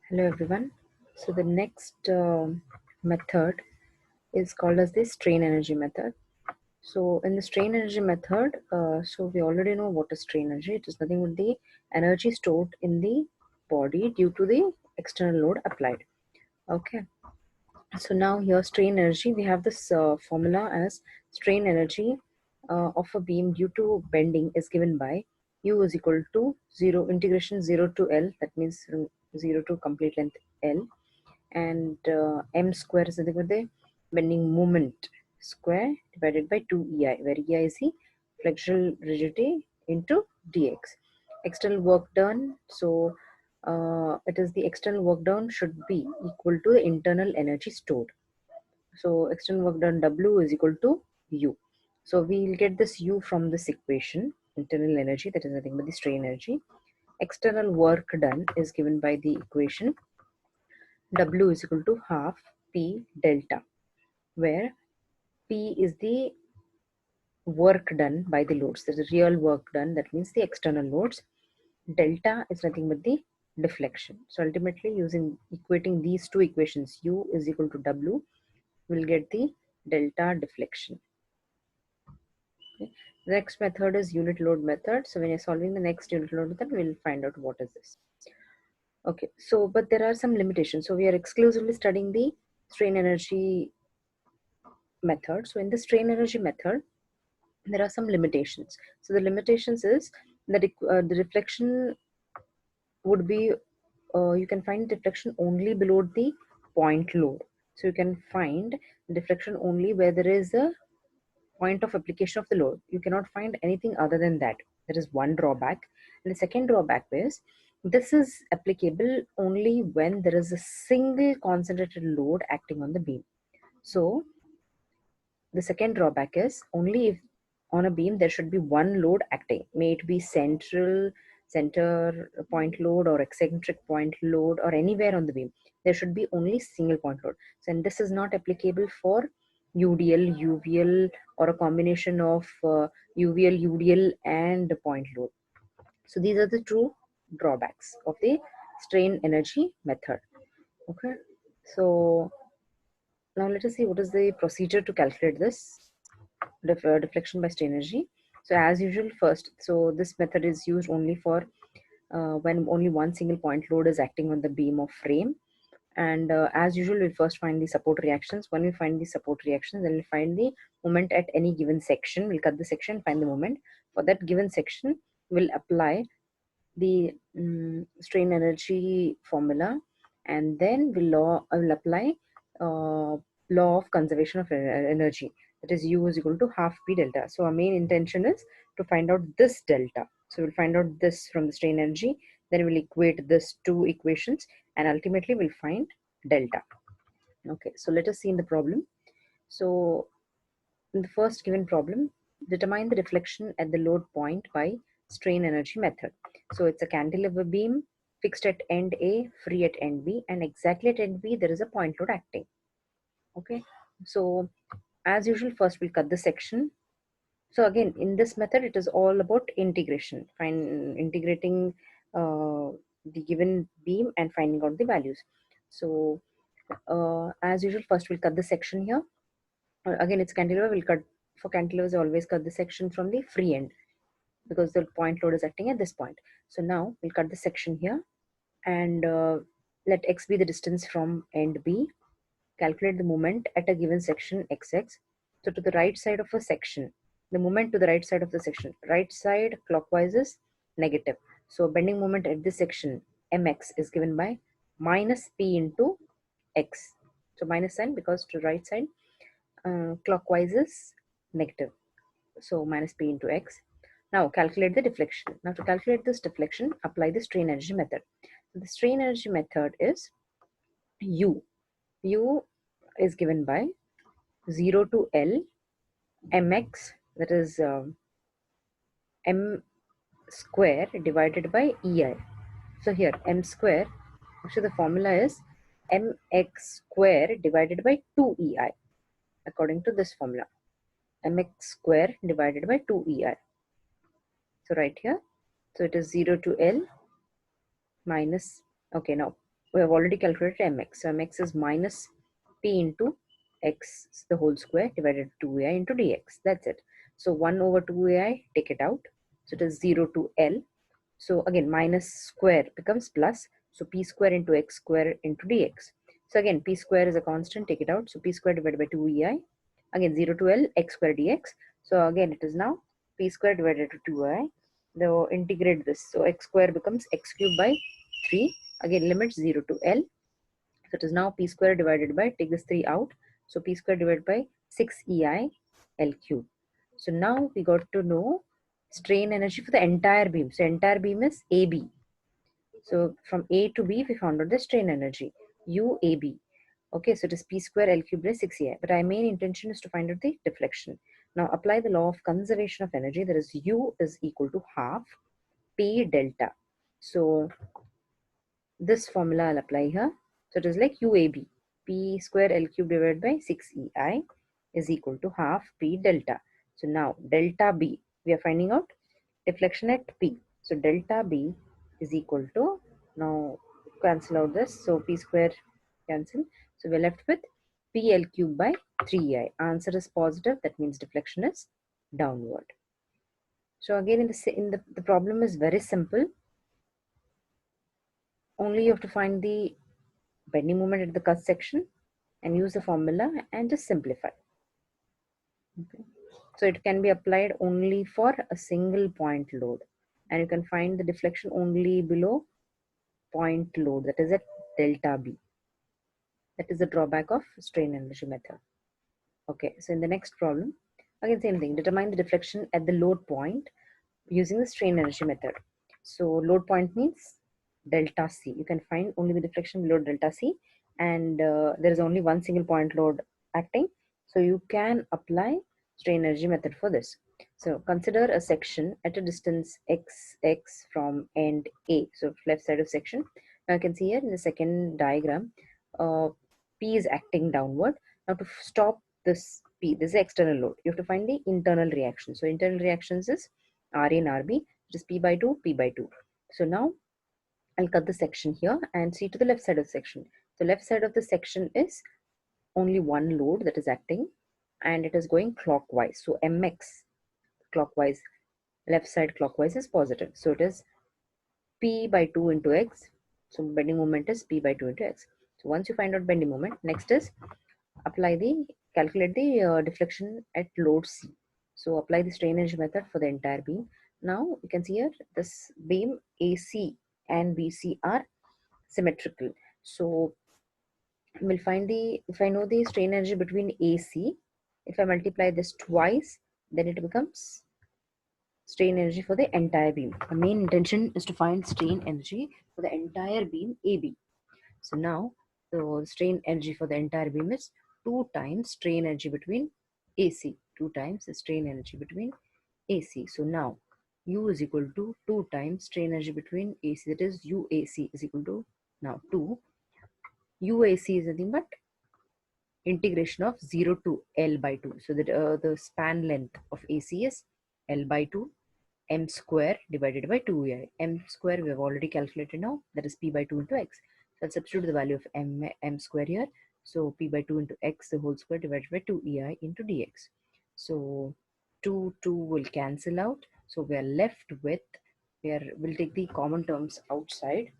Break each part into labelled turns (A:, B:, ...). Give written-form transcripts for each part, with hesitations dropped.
A: Hello everyone. So the next method is called as the strain energy method. So in the strain energy method, so we already know what is strain energy. It is nothing but the energy stored in the body due to the external load applied. Okay. So now here strain energy, we have this formula as strain energy of a beam due to bending is given by U is equal to 0 integration 0 to L, that means from 0 to complete length L, and m square is nothing but the bending moment square divided by 2 EI, where EI is the flexural rigidity into dx. External work done, so it is the external work done should be equal to the internal energy stored. So external work done W is equal to U. So we'll get this U from this equation, internal energy, that is nothing but the strain energy. External work done is given by the equation W is equal to half P delta, where P is the work done by the loads. There's a real work done, that means the external loads. Delta is nothing but the deflection. So ultimately, using equating these two equations, U is equal to W, we'll get the delta deflection. Okay. The next method is unit load method. So when you're solving the next unit load method, we'll find out what is this. Okay, so but there are some limitations. So we are exclusively studying the strain energy method. So in the strain energy method, there are some limitations. So the limitations is that the reflection would be, you can find deflection only below the point load. So you can find deflection only where there is a point of application of the load. You cannot find anything other than that. That is one drawback. And the second drawback is this is applicable only when there is a single concentrated load acting on the beam. So the second drawback is only if on a beam there should be one load acting, may it be center point load or eccentric point load or anywhere on the beam. There should be only single point load. So, and this is not applicable for UDL, UVL, or a combination of UVL, UDL, and point load. So these are the two drawbacks of the strain energy method. Okay, so now let us see what is the procedure to calculate this deflection by strain energy. So as usual, first, so this method is used only for when only one single point load is acting on the beam of frame. And as usual, we'll first find the support reactions. When we find the support reactions, then we'll find the moment at any given section. We'll cut the section, find the moment. For that given section, we'll apply the strain energy formula, and then will apply law of conservation of energy, that is U is equal to half P delta. So our main intention is to find out this delta. So we'll find out this from the strain energy, then we'll equate this two equations, and ultimately we'll find delta. Okay, so let us see in the problem. So in the first given problem, determine the deflection at the load point by strain energy method. So it's a cantilever beam fixed at end A, free at end B, and exactly at end B there is a point load acting. Okay, so as usual, first we'll cut the section. So again, in this method, it is all about integration, integrating the given beam and finding out the values. So as usual, first we'll cut the section here. Again, it's cantilever. We'll cut for cantilevers. Always cut the section from the free end because the point load is acting at this point. So now we'll cut the section here, and let x be the distance from end B. Calculate the moment at a given section xx. So to the right side of a section, the moment to the right side of the section, right side clockwise is negative. So bending moment at this section mx is given by minus p into x. So minus sign because to right side clockwise is negative. So minus p into x. Now calculate the deflection. Now to calculate this deflection, apply the strain energy method. So the strain energy method is U. U is given by 0 to L mx, that is m square divided by EI. So here m square, actually the formula is mx square divided by 2EI according to this formula, mx square divided by 2EI. So right here, so it is 0 to L minus, okay, now we have already calculated mx. So mx is minus p into x the whole square divided 2ai into dx. That's it. So 1 over 2ai, take it out. So it is 0 to L. So again, minus square becomes plus. So p square into x square into dx. So again, p square is a constant, take it out. So p square divided by 2ei. Again, 0 to L, x square dx. So again, it is now p square divided to 2i. Now integrate this. So x square becomes x cubed by 3. Again, limits 0 to L. So it is now p square divided by, take this 3 out. So p square divided by 6ei L cube. So now we got to know strain energy for the entire beam. So entire beam is AB. So from A to B, we found out the strain energy, UAB. Okay, so it is P square L cube by 6EI. But our main intention is to find out the deflection. Now apply the law of conservation of energy. That is U is equal to half P delta. So this formula I'll apply here. So it is like UAB. P square L cube divided by 6EI is equal to half P delta. So now delta B, we are finding out deflection at P. So delta B is equal to, now cancel out this. So P square cancel. So we're left with PL cube by 3I. Answer is positive. That means deflection is downward. So again, the problem is very simple. Only you have to find the bending moment at the cut section and use the formula and just simplify. Okay. So it can be applied only for a single point load, and you can find the deflection only below point load, that is at delta B. That is the drawback of strain energy method. Okay, so in the next problem, again same thing, determine the deflection at the load point using the strain energy method. So load point means delta C. You can find only the deflection below delta C, and there is only one single point load acting. So you can apply strain energy method for this. So consider a section at a distance x from end A. So left side of section. Now you can see here in the second diagram, P is acting downward. Now to stop this P, this is the external load. You have to find the internal reaction. So internal reactions is RA and RB, which is P by 2, P by 2. So now I'll cut the section here and see to the left side of the section. The left side of the section is only one load that is acting, and it is going clockwise. So mx clockwise, left side clockwise is positive. So it is P by 2 into x. So bending moment is P by 2 into x. So once you find out bending moment, next is calculate the deflection at load C. So apply the strain energy method for the entire beam. Now you can see here this beam AC and BC are symmetrical. So we'll find if I know the strain energy between AC, if I multiply this twice, then it becomes strain energy for the entire beam. The main intention is to find strain energy for the entire beam AB. So now the strain energy for the entire beam is 2 times strain energy between AC, 2 times the strain energy between AC. So now U is equal to 2 times strain energy between AC, that is UAC is equal to now 2. UAC is nothing but integration of 0 to L by 2. So that the span length of AC is L by 2 m square divided by 2ai. M square we have already calculated now, that is P by 2 into x. So I'll substitute the value of m square here. So P by 2 into x the whole square divided by 2ei into dx. So 2 will cancel out. So we are left with, we'll take the common terms outside.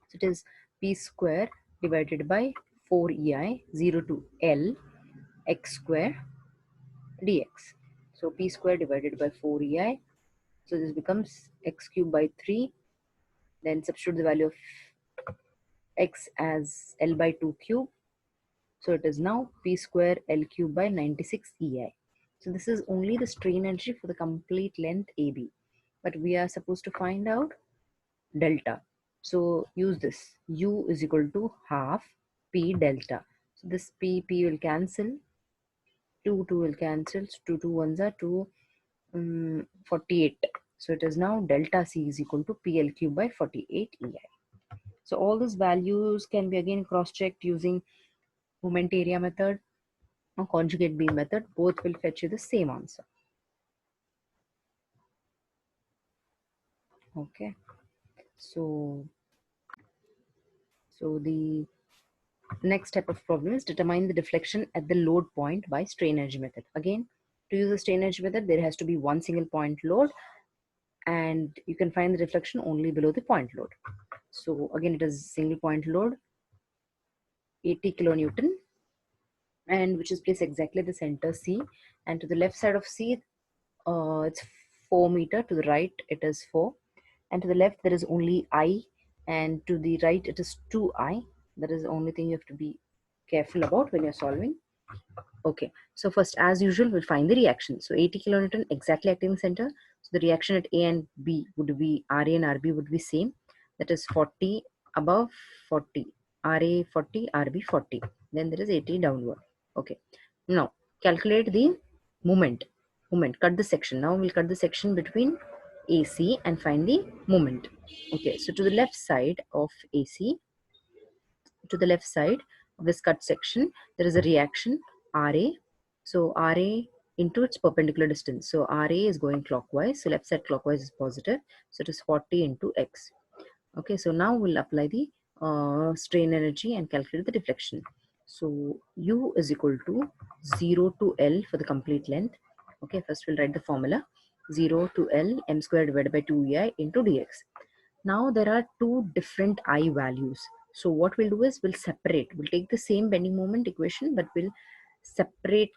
A: So it is P square divided by 4ei 0 to L x square dx. So P square divided by 4ei. So this becomes x cubed by 3. Then substitute the value of x as L by 2 cube. So it is now P square L cube by 96 EI. So this is only the strain energy for the complete length AB. But we are supposed to find out delta. So use this. U is equal to half P delta. So this P will cancel. 2 will cancel. 2 ones are 2. 48. So it is now delta C is equal to PL cube by 48 EI. So all these values can be again cross-checked using moment area method or conjugate beam method. Both will fetch you the same answer. Okay. So So the next type of problem is determine the deflection at the load point by strain energy method. Again, to use the strain energy method, there has to be one single point load, and you can find the deflection only below the point load. So again, it is single point load, 80 kilonewton, and which is placed exactly at the center C, and to the left side of C, it's 4 meter. To the right, it is 4, and to the left there is only I, and to the right it is 2I. That is the only thing you have to be careful about when you're solving. Okay, so first, as usual, we'll find the reaction. So 80 kilonewton exactly acting in the center. So the reaction at A and B would be RA and RB would be same. That is 40 above 40, RA 40, RB 40. Then there is 80 downward. Okay. Now calculate the moment. Cut the section. Now we'll cut the section between AC and find the moment. Okay. So to the left side of AC, to the left side of this cut section, there is a reaction RA. So RA into its perpendicular distance. So RA is going clockwise. So left side clockwise is positive. So it is 40 into X. Okay, so now we'll apply the strain energy and calculate the deflection. So U is equal to 0 to L for the complete length. Okay, first we'll write the formula. 0 to L m square divided by 2EI into dx. Now there are two different I values. So what we'll do is we'll take the same bending moment equation, but we'll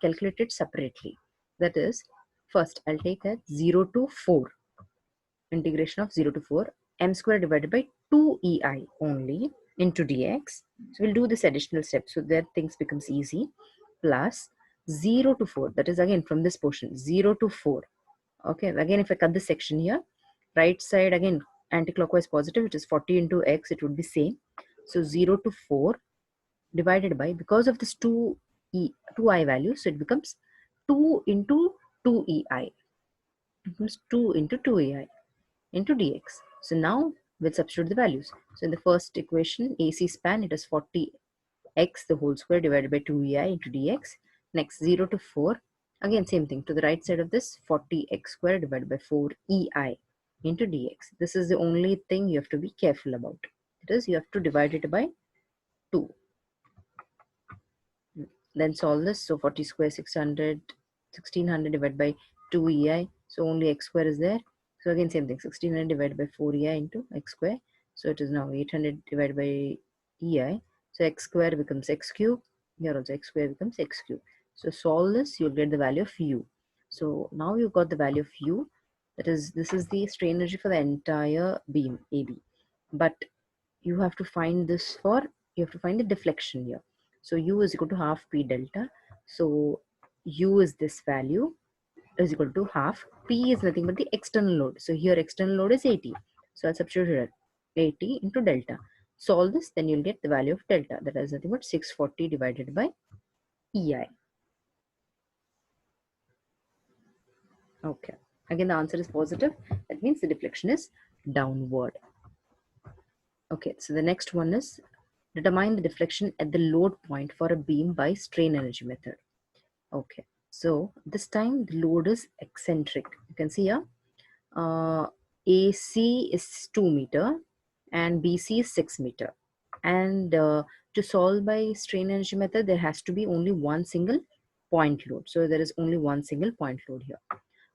A: calculate it separately. That is, first I'll take that 0 to 4, integration of 0 to 4, m square divided by 2EI only into dx. So we'll do this additional step so that things becomes easy, plus 0 to 4, that is again from this portion, 0 to 4. Okay, again if I cut this section here, right side again anti-clockwise positive, which is 40 into x, it would be same. So 0 to 4 divided by, because of this 2i value, so it becomes 2 into 2ei. It becomes 2 into 2ei into dx. So now we'll substitute the values. So in the first equation, AC span, it is 40x the whole square divided by 2ei into dx. Next, 0 to 4. Again, same thing. To the right side of this, 40x square divided by 4ei into dx. This is the only thing you have to be careful about. It is, you have to divide it by 2. Then solve this. So 40 square 600, 1600 divided by 2ei. So only x square is there. So again same thing, 1600 divided by 4ei into x square. So it is now 800 divided by ei. So x square becomes x cube. Here also x square becomes x cube. So solve this, you'll get the value of u. So now you've got the value of u. That is, this is the strain energy for the entire beam AB. But you have to find this for, you have to find the deflection here. So u is equal to half p delta. So u is this value, is equal to half. P is nothing but the external load. So here external load is 80. So I'll substitute here 80 into delta. Solve this, then you'll get the value of delta. That is nothing but 640 divided by EI. Okay. Again, the answer is positive. That means the deflection is downward. Okay, so the next one is determine the deflection at the load point for a beam by strain energy method. Okay, so this time the load is eccentric. You can see here, AC is 2 meter and BC is 6 meter. And to solve by strain energy method, there has to be only one single point load. So there is only one single point load here.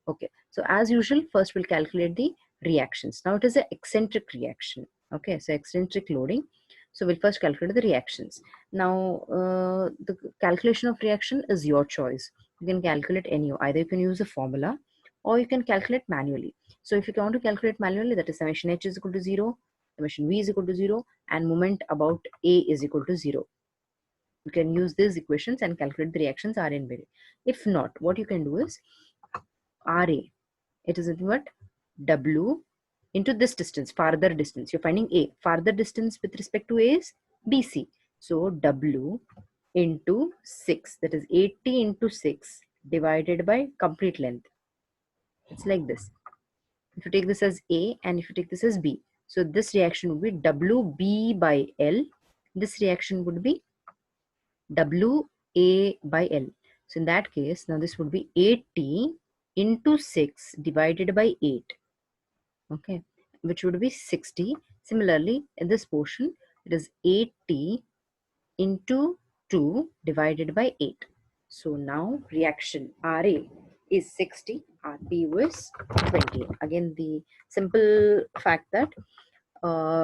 A: Okay, so as usual, first we'll calculate the reactions. Now it is an eccentric reaction. Okay, so eccentric loading. So we'll first calculate the reactions. Now the calculation of reaction is your choice. You can calculate any, either you can use a formula or you can calculate manually. So if you want to calculate manually, that is summation H is equal to 0, summation V is equal to 0, and moment about A is equal to 0. You can use these equations and calculate the reactions R and B. If not, what you can do is RA, it is nothing but W into this distance, farther distance. You're finding A. Farther distance with respect to A is BC. So W into 6, that is 80 into 6 divided by complete length. It's like this. If you take this as A and if you take this as B, so this reaction would be WB by L. This reaction would be WA by L. So in that case, now this would be 80 into 6 divided by 8. Okay, which would be 60. Similarly, in this portion, It is 8T into 2 divided by 8. So now reaction RA is 60, RP was 20. Again, the simple fact that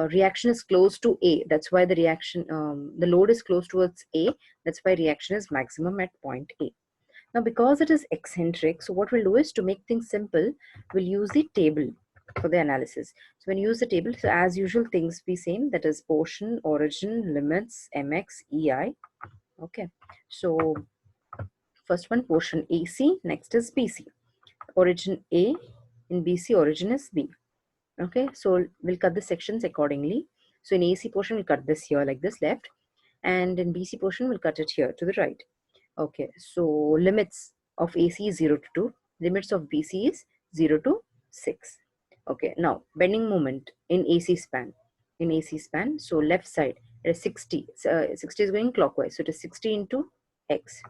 A: reaction is close to A. That's why the reaction, the load is close towards A. That's why reaction is maximum at point A. Now, because it is eccentric, so what we'll do is, to make things simple, we'll use the table for the analysis. So when you use the table, so as usual, things be same, that is portion, origin, limits, mx, ei. Okay, so first one, portion AC, next is BC. Origin A, in BC origin is B. Okay, so we'll cut the sections accordingly. So in AC portion, we'll cut this here like this left, and in BC portion, we'll cut it here to the right. Okay, so limits of AC is 0 to 2, limits of BC is 0 to 6. Okay, now bending moment in AC span. In AC span, so left side it is 60. 60 is going clockwise, so it is 60 into x.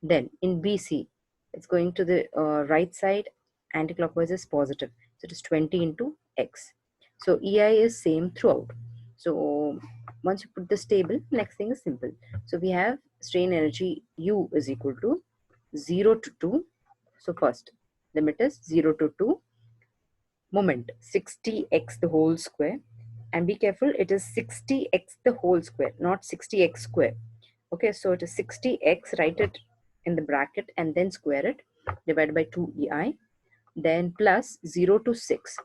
A: Then in BC, it's going to the right side, anti-clockwise is positive, so it is 20 into x. So EI is same throughout. So once you put this table, next thing is simple. So we have strain energy U is equal to 0 to 2. So first limit is 0 to 2, moment 60x the whole square, and be careful, it is 60x the whole square, not 60x square. Okay, so it is 60x, write it in the bracket and then square it, divided by 2ei, then plus 0 to 6,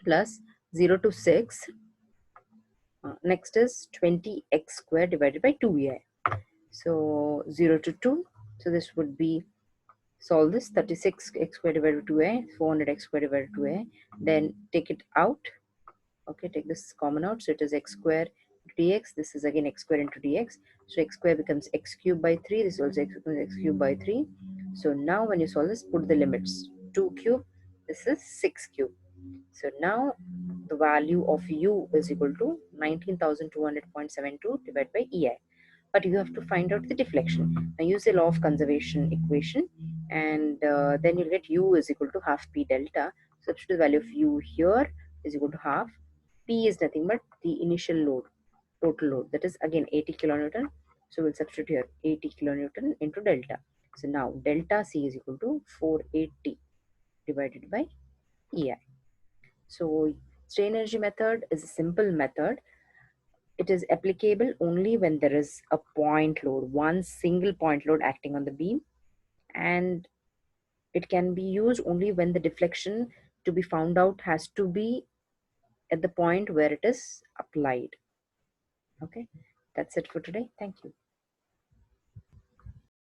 A: plus 0 to 6, next is 20x square divided by 2ei. So 0 to 2, so this would be, solve this, 36x square divided by 2a, 400x square divided by 2a, then take it out. Okay, take this common out, so it is x square dx, this is again x square into dx, so x square becomes x cubed by 3, this is also x becomes x cubed by 3. So now when you solve this, put the limits, 2 cube, this is 6 cube. So now the value of u is equal to 19,200.72 divided by ei. But you have to find out the deflection. Now use the law of conservation equation, and then you'll get u is equal to half p delta. Substitute the value of u here is equal to half. P is nothing but the initial load, total load, that is again 80 kilonewton. So we'll substitute here 80 kilonewton into delta. So now delta C is equal to 480 divided by EI. So strain energy method is a simple method. It is applicable only when there is a point load, one single point load acting on the beam, and it can be used only when the deflection to be found out has to be at the point where it is applied. Okay, that's it for today. Thank you.